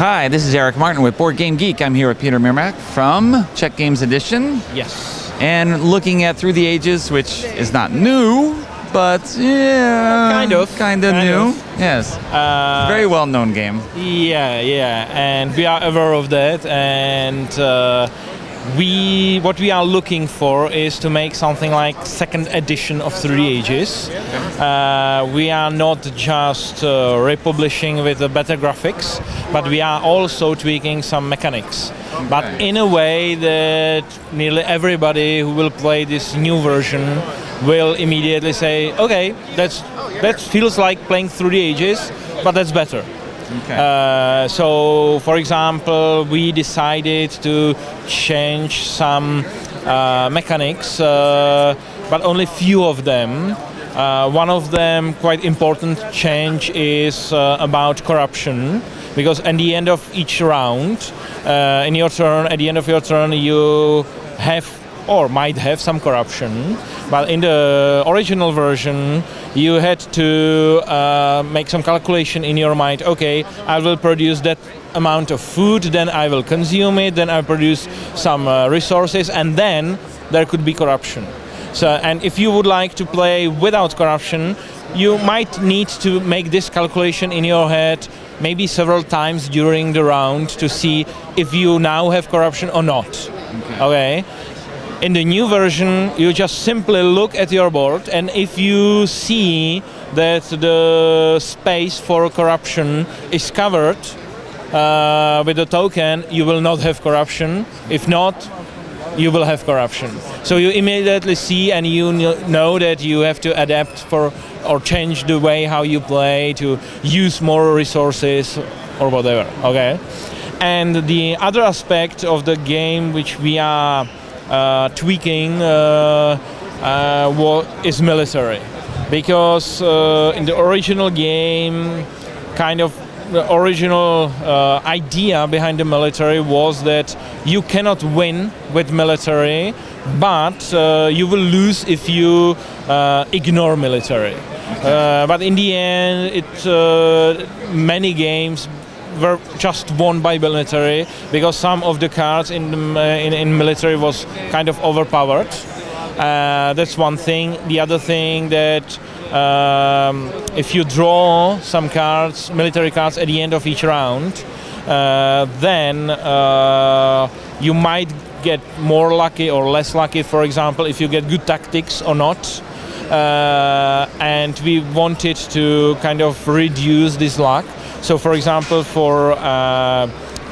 Hi, this is Eric Martin with Board Game Geek. I'm here with Peter Mirmak from Czech Games Edition. Yes. And looking at Through the Ages, which is not new, but yeah, kind of new. Yes. Very well-known game. Yeah, and we are aware of that, and what we are looking for is to make something like second edition of Through the Ages. We are not just republishing with the better graphics, but we are also tweaking some mechanics. Okay. But in a way that nearly everybody who will play this new version will immediately say, okay, that feels like playing Through the Ages, but that's better. Okay. So, for example, we decided to change some mechanics, but only few of them. One of them, quite important change, is about corruption, because at the end of each round, at the end of your turn, you have or might have some corruption, but in the original version you had to make some calculation in your mind. Okay, I will produce that amount of food, then I will consume it, then I produce some resources, and then there could be corruption. So, and if you would like to play without corruption, you might need to make this calculation in your head maybe several times during the round to see if you now have corruption or not. Okay. In the new version, you just simply look at your board, and if you see that the space for corruption is covered with the token, you will not have corruption. If not, you will have corruption. So you immediately see and you know that you have to adapt or change the way how you play to use more resources or whatever. Okay. And the other aspect of the game which we are tweaking is military, because in the original game, kind of the original idea behind the military was that you cannot win with military, but you will lose if you ignore military. But in the end, many games were just won by military, because some of the cards in military was kind of overpowered. That's one thing. The other thing that if you draw some cards, military cards, at the end of each round, then you might get more lucky or less lucky. For example, if you get good tactics or not. And we wanted to kind of reduce this luck. So, for example, for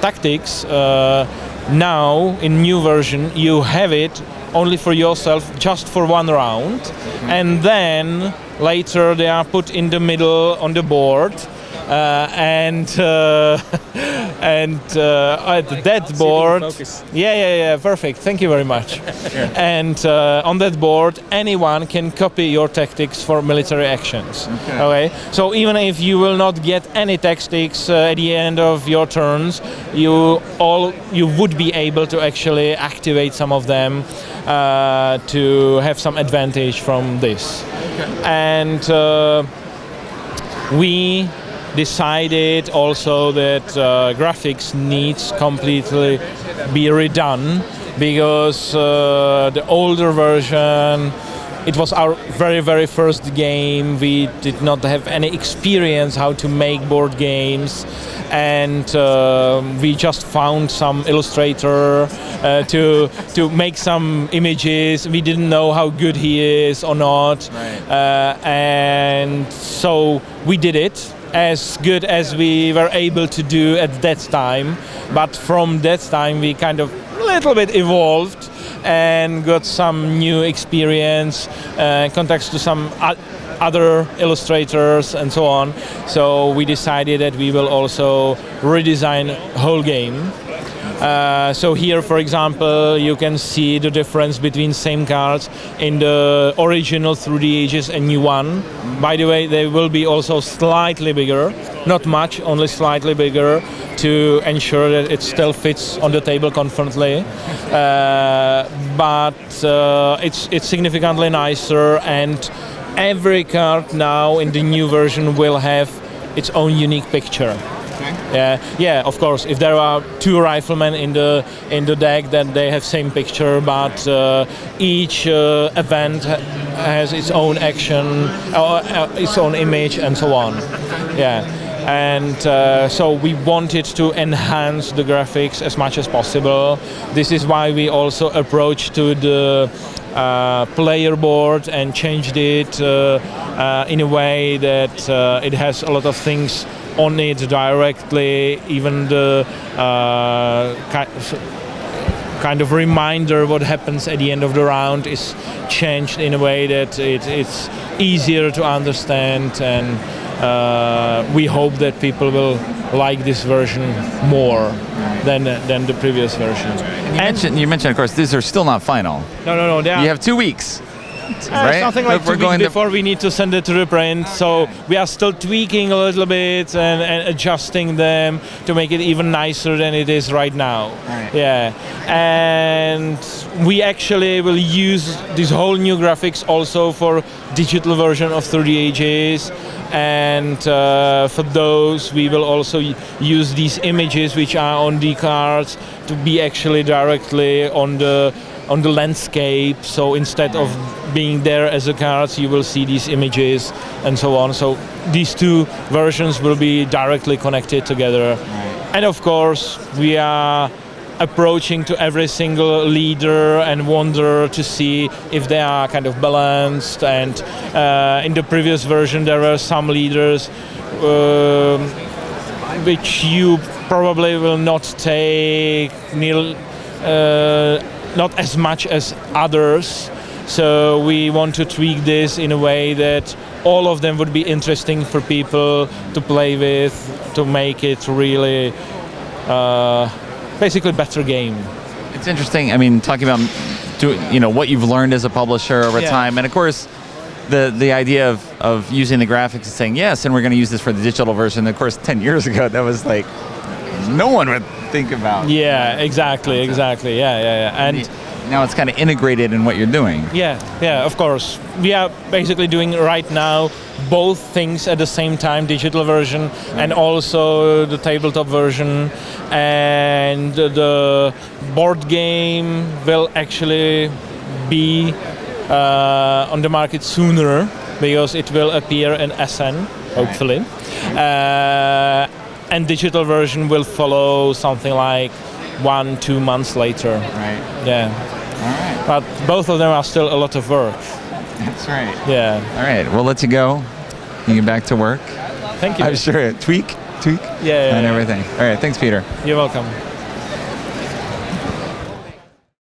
tactics, now in new version you have it only for yourself, just for one round, and then later they are put in the middle on the board, and at that board, perfect. Thank you very much. And on that board, anyone can copy your tactics for military actions. Okay. So even if you will not get any tactics at the end of your turns, you would be able to actually activate some of them to have some advantage from this. And we decided also that graphics needs completely be redone, because the older version, it was our very first game. We did not have any experience how to make board games, and we just found some illustrator to make some images. We didn't know how good he is or not, and so we did it as good as we were able to do at that time. But from that time we kind of a little bit evolved and got some new experience, contacts to some other illustrators and so on. So we decided that we will also redesign whole game. So here, for example, you can see the difference between same cards in the original Through the Ages and new one. By the way, they will be also slightly bigger, not much, only slightly bigger, to ensure that it still fits on the table comfortably. But it's significantly nicer, and every card now in the new version will have its own unique picture. Yeah. Of course, if there are two riflemen in the deck, then they have same picture, but each event has its own action, its own image, and so on. Yeah. And so we wanted to enhance the graphics as much as possible. This is why we also approached to the player board and changed it in a way that it has a lot of things on it directly. Even the kind of reminder what happens at the end of the round is changed in a way that it's easier to understand, and we hope that people will like this version more than the previous version. You mentioned, of course, these are still not final. No. You have 2 weeks. Right? Something like 2 weeks before we need to send it to reprint, so we are still tweaking a little bit and adjusting them to make it even nicer than it is right now. Right. Yeah, and we actually will use these whole new graphics also for digital version of Through the Ages, and for those we will also use these images which are on the cards to be actually directly on the landscape, so instead of being there as a cards, you will see these images and so on. So these two versions will be directly connected together. And of course, we are approaching to every single leader and wonder to see if they are kind of balanced. And in the previous version, there were some leaders which you probably will not take not as much as others, so we want to tweak this in a way that all of them would be interesting for people to play with, to make it really basically better game. It's interesting. I mean, talking about what you've learned as a publisher over time, and of course the idea of using the graphics and saying yes, and we're going to use this for the digital version. Of course, 10 years ago, that was like no one would think about. Yeah, exactly. Yeah. And now it's kind of integrated in what you're doing. Yeah, of course. We are basically doing right now both things at the same time, digital version and also the tabletop version. And the board game will actually be on the market sooner, because it will appear in SN, hopefully. And digital version will follow something like 1-2 months later. Right. Yeah. All right. But both of them are still a lot of work. That's right. Yeah. All right. We'll let you go. You get back to work. Thank you. I'm sure. Tweak. Yeah. And everything. All right. Thanks, Peter. You're welcome.